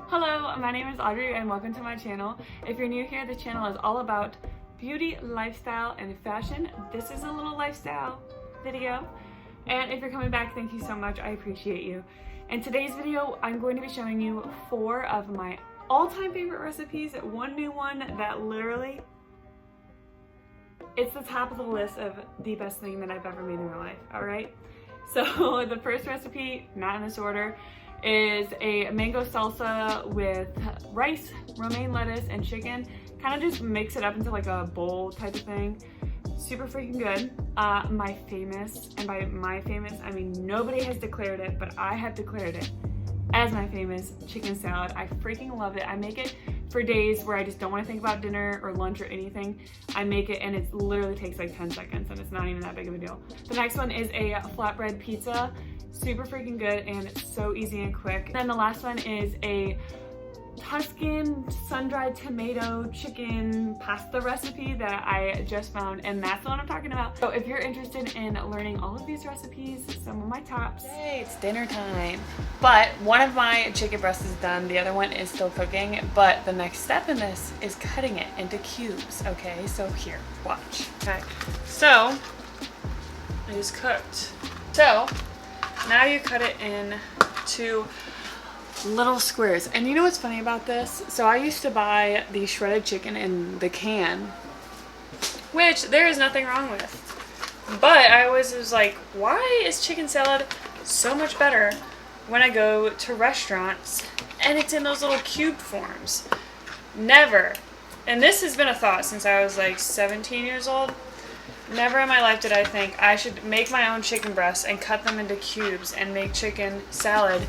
Hello, my name is Audrey and welcome to my channel. If you're new here, the channel is all about beauty, lifestyle, and fashion. This is a little lifestyle video. And if you're coming back, thank you so much. I appreciate you. In today's video, I'm going to be showing you 4 of my all-time favorite recipes. One new one that literally, it's the top of the list of the best thing that I've ever made in my life, all right? So the first recipe, not in this order, is a mango salsa with rice, romaine lettuce, and chicken. Kind of just mix it up into like a bowl type of thing. Super freaking good. My famous, and by my famous, I mean nobody has declared it, but I have declared it as my famous chicken salad. I freaking love it. I make it for days where I just don't want to think about dinner or lunch or anything. I make it and it literally takes like 10 seconds and it's not even that big of a deal. The next one is a flatbread pizza. Super freaking good and it's so easy and quick. And then the last one is a Tuscan sun-dried tomato chicken pasta recipe that I just found, and that's the one I'm talking about. So if you're interested in learning all of these recipes, some of my tops. Yay, it's dinner time. But one of my chicken breasts is done, the other one is still cooking, but the next step in this is cutting it into cubes, okay? So here, watch. Okay, so it is cooked. So now you cut it into little squares. And you know what's funny about this? So I used to buy the shredded chicken in the can, which there is nothing wrong with. But I always was like, why is chicken salad so much better when I go to restaurants and it's in those little cube forms? Never. And this has been a thought since I was like 17 years old. Never in my life did I think I should make my own chicken breasts and cut them into cubes and make chicken salad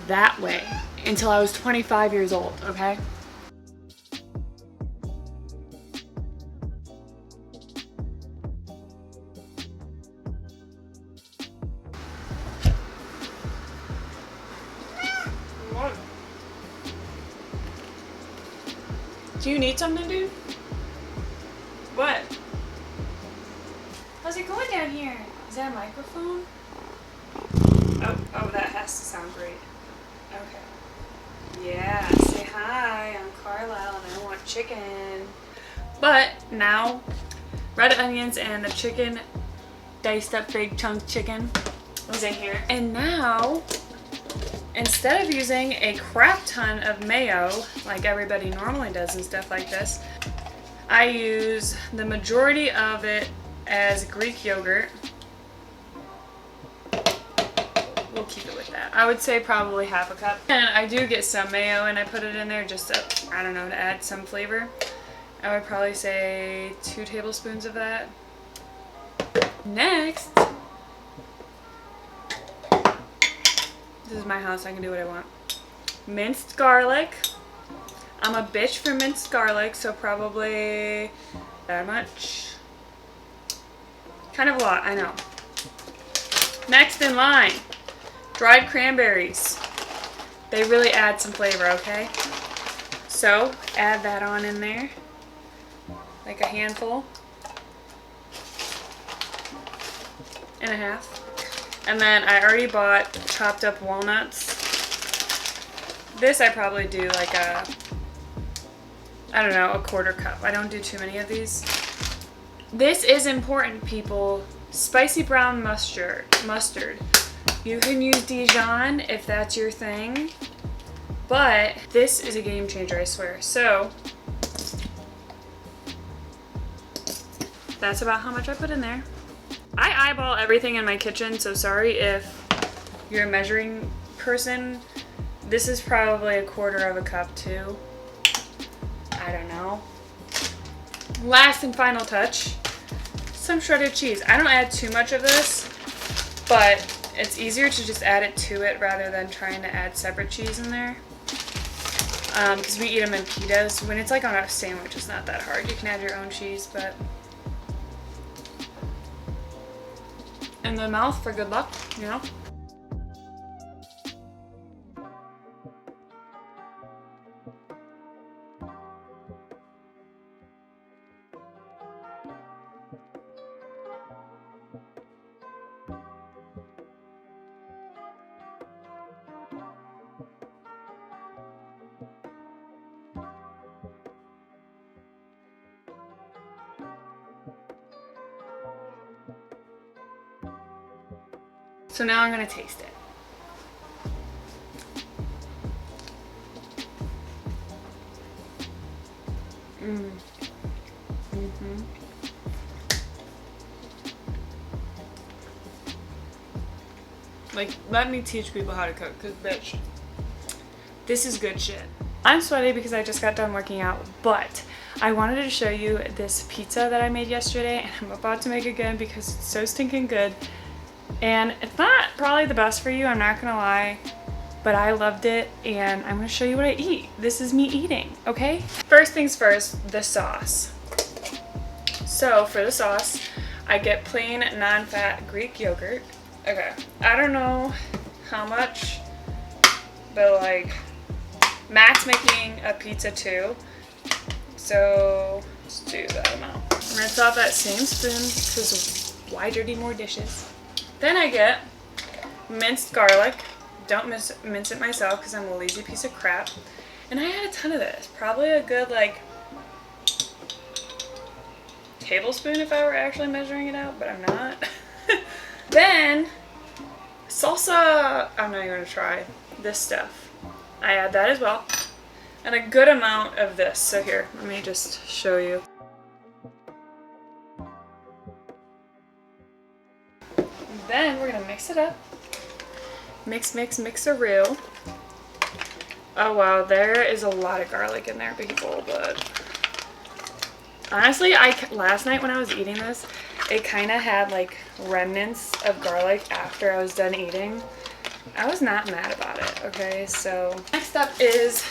that way until I was 25 years old, okay? Do you need something, dude? What? How's it going down here? Is that a microphone? Oh, that has to sound great. Okay. Yeah, say hi, I'm Carlisle and I want chicken. But now, red onions and the chicken, diced up big chunk chicken was in here. And now, instead of using a crap ton of mayo, like everybody normally does and stuff like this, I use the majority of it as Greek yogurt. We'll keep it with that. I would say probably half a cup. And I do get some mayo and I put it in there just to, I don't know, to add some flavor. I would probably say 2 tablespoons of that. Next, this is my house, I can do what I want. Minced garlic. I'm a bitch for minced garlic, so probably that much. Kind of a lot, I know. Next in line, dried cranberries. They really add some flavor, okay? So add that on in there, like a handful and a half. And then I already bought chopped up walnuts. This I probably do like a, I don't know, a 1/4 cup. I don't do too many of these. This is important, people. Spicy brown mustard. You can use Dijon if that's your thing, but this is a game changer, I swear. So that's about how much I put in there. I eyeball everything in my kitchen, so sorry if you're a measuring person. This is probably a 1/4 cup too. I don't know. Last and final touch, some shredded cheese. I don't add too much of this, but it's easier to just add it to it rather than trying to add separate cheese in there. Because we eat them in pitas. When it's like on a sandwich, it's not that hard. You can add your own cheese, but in the mouth for good luck, you know? So now I'm gonna taste it. Like, let me teach people how to cook, cause bitch, this is good shit. I'm sweaty because I just got done working out, but I wanted to show you this pizza that I made yesterday, and I'm about to make again because it's so stinking good. And it's not probably the best for you, I'm not gonna lie, but I loved it, and I'm gonna show you what I eat. This is me eating, okay? First things first, the sauce. So for the sauce, I get plain non-fat Greek yogurt. Okay, I don't know how much, but like, Matt's making a pizza too, so let's do that amount. Rinse off that same spoon, because why dirty more dishes? Then I get minced garlic. Don't mince it myself because I'm a lazy piece of crap. And I had a ton of this, probably a good like tablespoon if I were actually measuring it out, but I'm not. Then salsa, I'm not even gonna try this stuff. I add that as well. And a good amount of this. So here, let me just show you. Then we're gonna mix it up. Mix-a-roo. Oh wow, there is a lot of garlic in there, people, but honestly, last night when I was eating this, it kind of had like remnants of garlic after I was done eating. I was not mad about it, okay? So next up is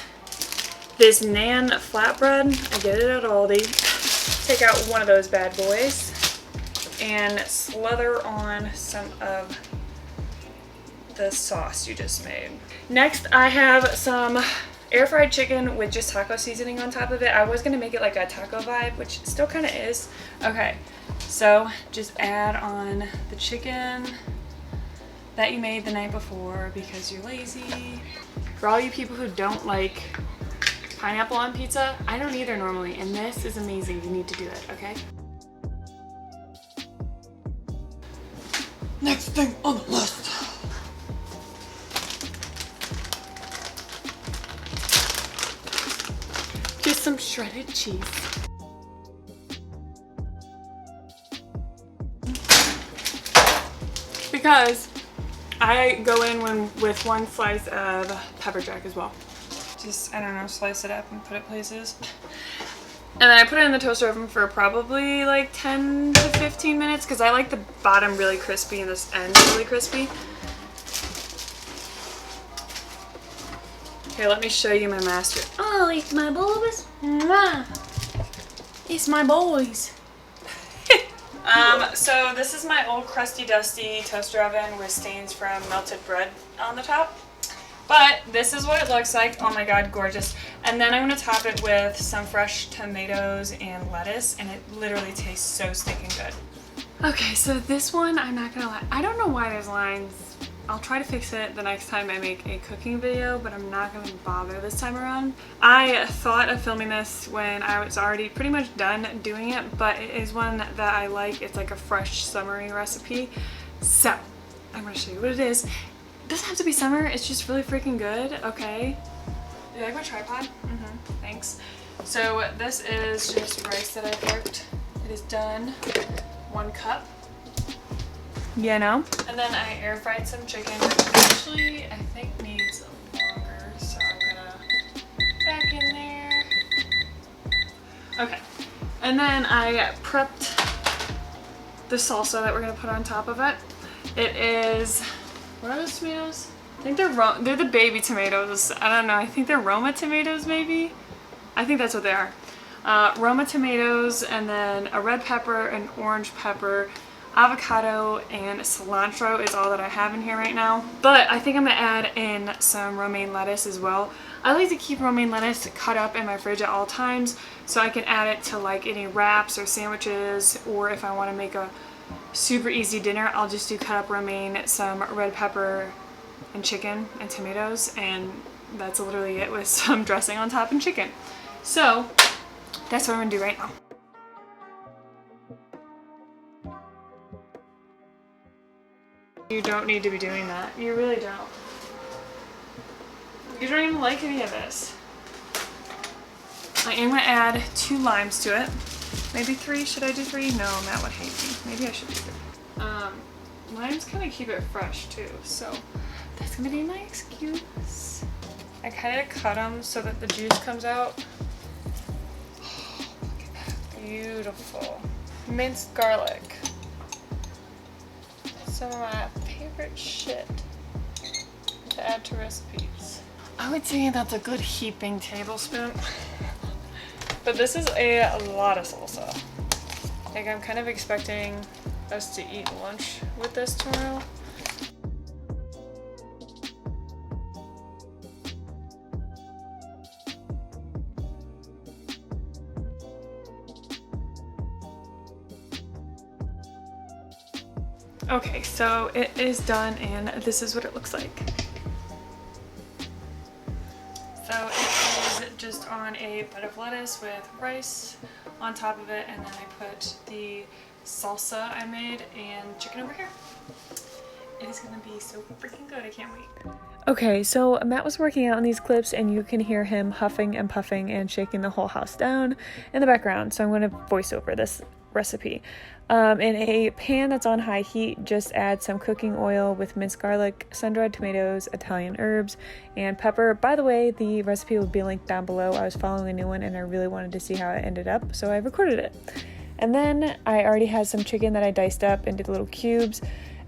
this naan flatbread. I get it at Aldi. Take out one of those bad boys and slather on some of the sauce you just made. Next, I have some air fried chicken with just taco seasoning on top of it. I was gonna make it like a taco vibe, which still kind of is. Okay, so just add on the chicken that you made the night before because you're lazy. For all you people who don't like pineapple on pizza, I don't either normally, and this is amazing. You need to do it, okay? Next thing on the list. Just some shredded cheese. Because I go in with one slice of pepper jack as well. Just, I don't know, slice it up and put it places. And then I put it in the toaster oven for probably like 10 to 15 minutes because I like the bottom really crispy and this end really crispy. Here, let me show you my master. Oh, it's my boys. It's my boys. So this is my old crusty dusty toaster oven with stains from melted bread on the top. But this is what it looks like. Oh my god, gorgeous. And then I'm going to top it with some fresh tomatoes and lettuce, and it literally tastes so stinking good. Okay, so this one, I'm not going to lie. I don't know why there's lines. I'll try to fix it the next time I make a cooking video, but I'm not going to bother this time around. I thought of filming this when I was already pretty much done doing it, but it is one that I like. It's like a fresh summery recipe. So, I'm going to show you what it is. It doesn't have to be summer, it's just really freaking good, okay? Do you like my tripod? Thanks. So this is just rice that I cooked. It is done. 1 cup. You know? And then I air fried some chicken. Actually, I think needs longer, so I'm gonna back in there. Okay. And then I prepped the salsa that we're gonna put on top of it. It is, what are those tomatoes? I think they're the baby tomatoes. I don't know. I think they're Roma tomatoes, maybe? I think that's what they are. Roma tomatoes, and then a red pepper, an orange pepper, avocado, and cilantro is all that I have in here right now. But I think I'm going to add in some romaine lettuce as well. I like to keep romaine lettuce cut up in my fridge at all times so I can add it to like any wraps or sandwiches, or if I want to make a super easy dinner, I'll just do cut up romaine, some red pepper, and chicken and tomatoes, and that's literally it with some dressing on top and chicken. So that's what I'm gonna do right now. You don't need to be doing that. You really don't. You don't even like any of this. I am gonna add 2 limes to it. Maybe 3, should I do 3? No, Matt would hate me. Maybe I should do 3. Limes kind of keep it fresh too, so that's gonna be my excuse. I kind of cut them so that the juice comes out. Oh, look at that, beautiful. Minced garlic. Some of my favorite shit to add to recipes. I would say that's a good heaping tablespoon. But this is a lot of salsa. Like, I'm kind of expecting us to eat lunch with this tomorrow. Okay, so it is done and this is what it looks like. So it is just on a bed of lettuce with rice on top of it, and then I put the salsa I made and chicken over here. It is gonna be so freaking good, I can't wait. Okay, so Matt was working out on these clips and you can hear him huffing and puffing and shaking the whole house down in the background, so I'm gonna voice over this recipe. In a pan that's on high heat, just add some cooking oil with minced garlic, sun-dried tomatoes, Italian herbs, and pepper. By the way, the recipe will be linked down below. I was following a new one and I really wanted to see how it ended up, so I recorded it. And then I already had some chicken that I diced up into little cubes.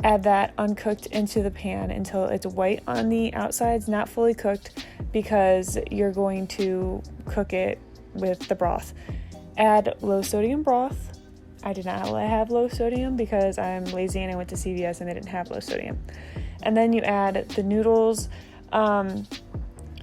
Add that uncooked into the pan until it's white on the outsides, not fully cooked, because you're going to cook it with the broth. Add low sodium broth. I did not have low sodium because I'm lazy and I went to CVS and they didn't have low sodium. And then you add the noodles.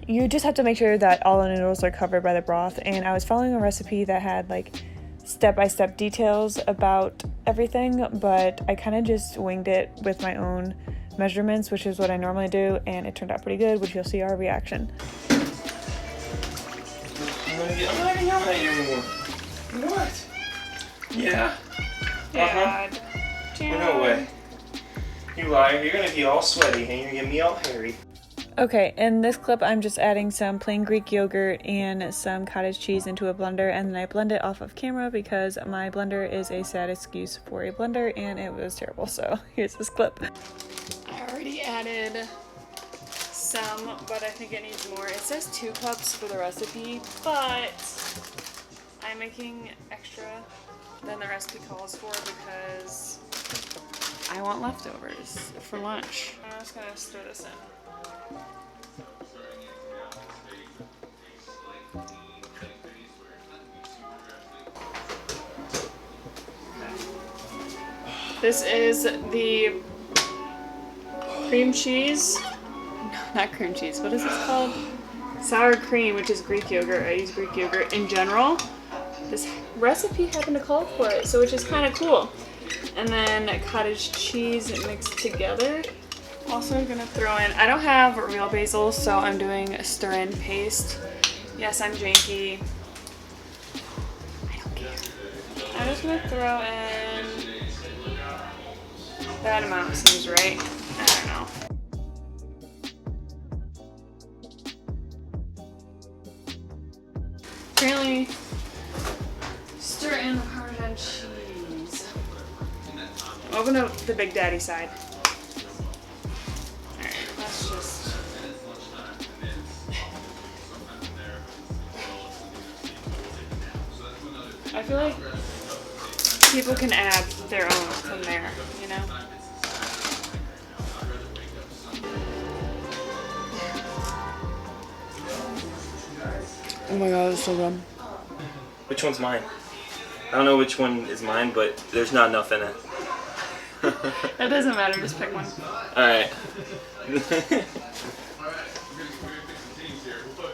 You just have to make sure that all the noodles are covered by the broth. And I was following a recipe that had like step-by-step details about everything, but I kind of just winged it with my own measurements, which is what I normally do, and it turned out pretty good, which you'll see our reaction. I'm not even yelling at you anymore. What? Yeah. Dad. No way. You liar. You're gonna be all sweaty and you're gonna get me all hairy. Okay, in this clip I'm just adding some plain Greek yogurt and some cottage cheese into a blender, and then I blend it off of camera because my blender is a sad excuse for a blender and it was terrible. So here's this clip. I already added some, but I think it needs more. It says 2 cups for the recipe, but I'm making extra than the recipe calls for because I want leftovers for lunch. I'm just gonna stir this in. This is the cream cheese. No, not cream cheese. What is this called? Sour cream, which is Greek yogurt. I use Greek yogurt in general. This recipe happened to call for it, so which is kind of cool. And then cottage cheese mixed together. Also, I'm gonna throw in, I don't have real basil, so I'm doing a stir-in paste. Yes, I'm janky. I don't care. I'm just gonna throw in, that amount seems right. I don't know. Apparently, stir in the Parmesan cheese. Open up the Big Daddy side. Alright, let's just... I feel like people can add their own from there, you know? Oh my god, it's so good. Which one's mine? I don't know which one is mine, but there's not enough in it. That doesn't matter, just pick one. Alright.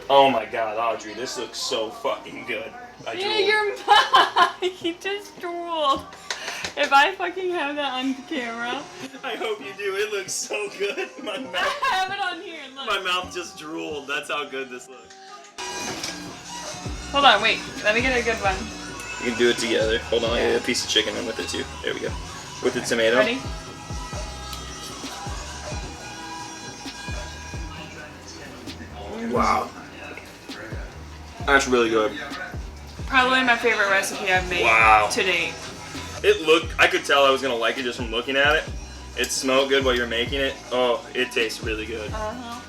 Oh my god, Audrey, this looks so fucking good. Yeah, your mouth! He just drooled. If I fucking have that on camera. I hope you do. It looks so good. My mouth. I have it on here, look. My mouth just drooled. That's how good this looks. Hold on, wait. Let me get a good one. You can do it together. Hold on, I get a piece of chicken in with it too. There we go. With the tomato. Ready? Wow. That's really good. Probably my favorite recipe I've made to date. I could tell I was gonna like it just from looking at it. It smelled good while you're making it. Oh, it tastes really good.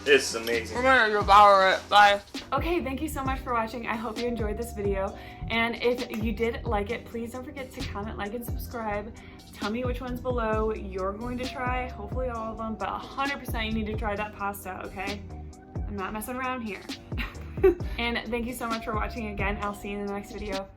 It's amazing. We're gonna devour it. Bye. Okay, thank you so much for watching. I hope you enjoyed this video. And if you did like it, please don't forget to comment, like, and subscribe. Tell me which ones below you're going to try. Hopefully all of them, but 100% you need to try that pasta, okay? I'm not messing around here. And thank you so much for watching again. I'll see you in the next video.